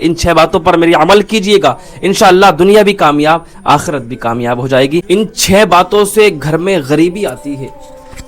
ان 6 باتوں پر میری عمل کیجئے گا، انشاءاللہ دنیا بھی کامیاب آخرت بھی کامیاب ہو جائے گی۔ ان 6 باتوں سے گھر میں غریبی آتی ہے،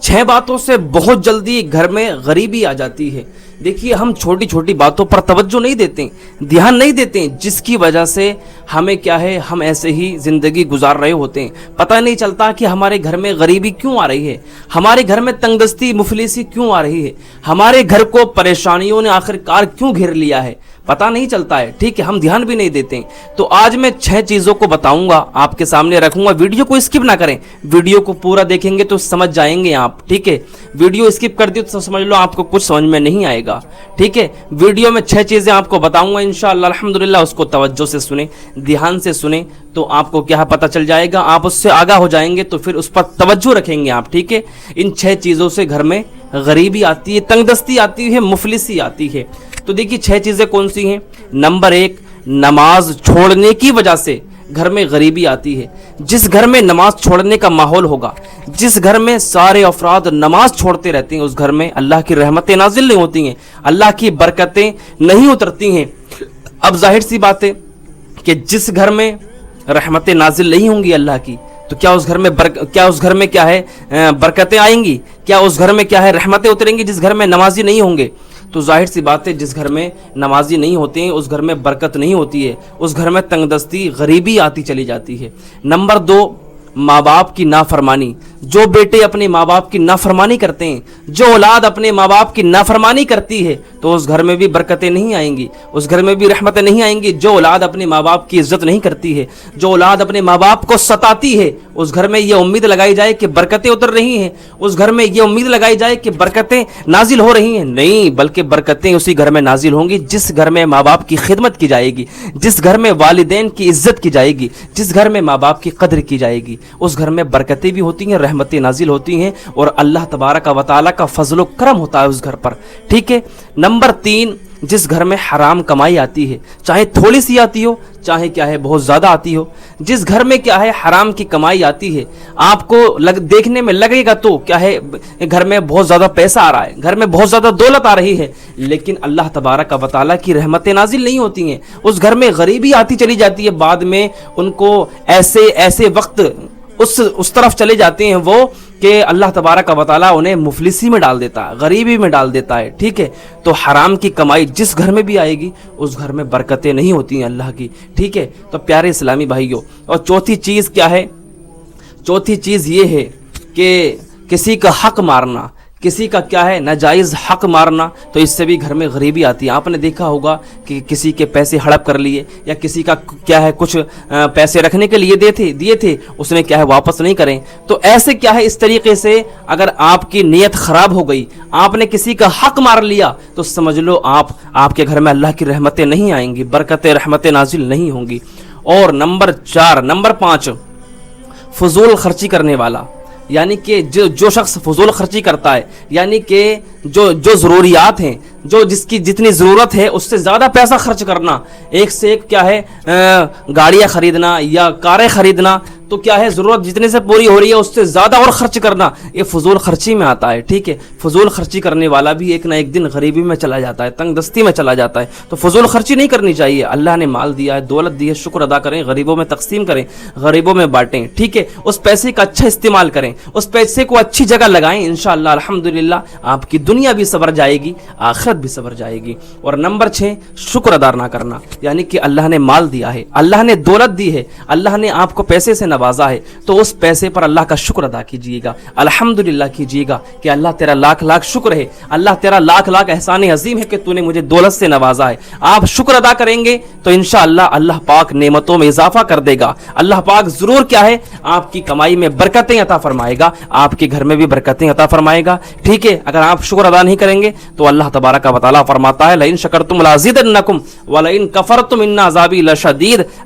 6 باتوں سے بہت جلدی گھر میں غریبی آ جاتی ہے۔ دیکھیے ہم چھوٹی چھوٹی باتوں پر توجہ نہیں دیتے، دھیان نہیں دیتے، جس کی وجہ سے ہمیں کیا ہے، ہم ایسے ہی زندگی گزار رہے ہوتے ہیں، پتہ نہیں چلتا کہ ہمارے گھر میں غریبی کیوں آ رہی ہے، ہمارے گھر میں تنگ دستی مفلسی کیوں آ رہی ہے، ہمارے گھر کو پریشانیوں نے آخر کار کیوں گھیر لیا ہے، پتہ نہیں چلتا ہے، ٹھیک ہے، ہم دھیان بھی نہیں دیتے ہیں۔ تو آج میں 6 چیزوں کو بتاؤں گا، آپ کے سامنے رکھوں گا، ویڈیو کو اسکپ نہ کریں، ویڈیو کو پورا دیکھیں گے تو سمجھ جائیں گے آپ، ٹھیک ہے، ویڈیو اسکپ کر دی تو سمجھ لو آپ کو کچھ سمجھ میں نہیں آئے گا، ٹھیک ہے۔ ویڈیو میں 6 چیزیں آپ کو بتاؤں گا انشاءاللہ، الحمدللہ اس کو توجہ سے سنیں، دھیان سے سنیں، تو آپ کو کیا پتہ چل جائے گا، آپ اس سے آگاہ ہو جائیں گے تو پھر اس پر توجہ رکھیں گے آپ، ٹھیک ہے۔ ان 6 چیزوں سے گھر میں غریبی آتی ہے، تنگ دستی آتی ہے، مفلسی آتی ہے۔ تو دیکھیے 6 چیزیں کون سی ہیں۔ نمبر 1، نماز چھوڑنے کی وجہ سے گھر میں غریبی آتی ہے۔ جس گھر میں نماز چھوڑنے کا ماحول ہوگا، جس گھر میں سارے افراد نماز چھوڑتے رہتے ہیں، اس گھر میں اللہ کی رحمتیں نازل نہیں ہوتی ہیں، اللہ کی برکتیں نہیں اترتی ہیں۔ اب ظاہر سی بات ہے کہ جس گھر میں رحمتیں نازل نہیں ہوں گی اللہ کی، تو کیا اس گھر میں کیا ہے برکتیں آئیں گی؟ کیا اس گھر میں کیا ہے رحمتیں اتریں گی؟ جس گھر میں نمازی نہیں ہوں گے، تو ظاہر سی بات ہے جس گھر میں نمازی نہیں ہوتے ہیں اس گھر میں برکت نہیں ہوتی ہے، اس گھر میں تنگ دستی غریبی آتی چلی جاتی ہے۔ نمبر 2، ماں باپ کی نافرمانی۔ جو بیٹے اپنے ماں باپ کی نافرمانی کرتے ہیں، جو اولاد اپنے ماں باپ کی نافرمانی کرتی ہے، تو اس گھر میں بھی برکتیں نہیں آئیں گی، اس گھر میں بھی رحمتیں نہیں آئیں گی۔ جو اولاد اپنے ماں باپ کی عزت نہیں کرتی ہے، جو اولاد اپنے ماں باپ کو ستاتی ہے، اس گھر میں یہ امید لگائی جائے کہ برکتیں اتر رہی ہیں، اس گھر میں یہ امید لگائی جائے کہ برکتیں نازل ہو رہی ہیں، نہیں، بلکہ برکتیں اسی گھر میں نازل ہوں گی جس گھر میں ماں باپ کی خدمت کی جائے گی، جس گھر میں والدین کی عزت کی جائے گی، جس گھر میں ماں باپ کی قدر کی جائے گی، اس گھر میں برکتیں بھی ہوتی ہیں، رحمتیں نازل ہوتی ہیں، اور اللہ تبارک و تعالیٰ کا فضل و کرم ہوتا ہے اس گھر پر، ٹھیک ہے۔ نمبر 3، جس گھر میں حرام کمائی آتی ہے، چاہے تھوڑی سی آتی ہو، چاہے کیا ہے بہت زیادہ آتی ہو، جس گھر میں کیا ہے حرام کی کمائی آتی ہے، آپ کو دیکھنے میں لگے گا تو کیا ہے گھر میں بہت زیادہ پیسہ آ رہا ہے، گھر میں بہت زیادہ دولت آ رہی ہے، لیکن اللہ تبارک و تعالیٰ کی رحمتیں نازل نہیں ہوتی ہیں، اس گھر میں غریبی آتی چلی جاتی ہے۔ بعد میں ان کو ایسے وقت اس طرف چلے جاتے ہیں وہ کہ اللہ تبارک و تعالیٰ انہیں مفلسی میں ڈال دیتا ہے، غریبی میں ڈال دیتا ہے، ٹھیک ہے۔ تو حرام کی کمائی جس گھر میں بھی آئے گی اس گھر میں برکتیں نہیں ہوتی ہیں اللہ کی، ٹھیک ہے۔ تو پیارے اسلامی بھائیوں، اور چوتھی چیز کیا ہے؟ چوتھی چیز یہ ہے کہ کسی کا حق مارنا، کسی کا کیا ہے ناجائز حق مارنا، تو اس سے بھی گھر میں غریبی آتی ہے۔ آپ نے دیکھا ہوگا کہ کسی کے پیسے ہڑپ کر لیے، یا کسی کا کیا ہے کچھ پیسے رکھنے کے لیے دیے تھے، اس نے کیا ہے واپس نہیں کریں، تو ایسے کیا ہے اس طریقے سے اگر آپ کی نیت خراب ہو گئی، آپ نے کسی کا حق مار لیا، تو سمجھ لو آپ کے گھر میں اللہ کی رحمتیں نہیں آئیں گی، برکتیں رحمتیں نازل نہیں ہوں گی۔ اور نمبر 5، فضول خرچی کرنے والا، یعنی کہ جو شخص فضول خرچی کرتا ہے، یعنی کہ جو ضروریات ہیں، جس کی جتنی ضرورت ہے اس سے زیادہ پیسہ خرچ کرنا، ایک سے ایک کیا ہے گاڑیاں خریدنا یا کاریں خریدنا، تو کیا ہے ضرورت جتنے سے پوری ہو رہی ہے اس سے زیادہ اور خرچ کرنا، یہ فضول خرچی میں آتا ہے، ٹھیک ہے۔ فضول خرچی کرنے والا بھی ایک نہ ایک دن غریبی میں چلا جاتا ہے، تنگ دستی میں چلا جاتا ہے۔ تو فضول خرچی نہیں کرنی چاہیے، اللہ نے مال دیا ہے، دولت دی ہے، شکر ادا کریں، غریبوں میں تقسیم کریں، غریبوں میں بانٹیں، ٹھیک ہے۔ اس پیسے کا اچھا استعمال کریں، اس پیسے کو اچھی جگہ لگائیں، انشاءاللہ الحمدللہ آپ کی دنیا بھی سنور جائے گی، آخرت بھی سنور جائے گی۔ اور نمبر 6، شکر ادا نہ کرنا، یعنی کہ اللہ نے مال دیا ہے، اللہ نے دولت دی ہے، اللہ نے آپ کو پیسے سے نوازا ہے، تو اس پیسے پر اللہ کا شکر ادا کیجیے گا، الحمدللہ کیجیے گا کہ اللہ تیرا لاکھ لاکھ شکر ہے، اللہ تیرا لاکھ لاکھ احسان عظیم ہے کہ تو نے مجھے دولت سے نوازا ہے۔ آپ شکر ادا کریں گے تو انشاءاللہ اللہ پاک نعمتوں میں اضافہ کر دے گا، اللہ پاک ضرور کیا ہے آپ کی کمائی میں برکتیں عطا فرمائے گا، آپ کے گھر میں بھی برکتیں عطا فرمائے گا، ٹھیک ہے۔ اگر آپ شکر ادا نہیں کریں گے تو اللہ تبارک و تعالیٰ فرماتا ہے لئن شکرتم لازیدنکم ولئن کفرتم ان عذابی لشدید،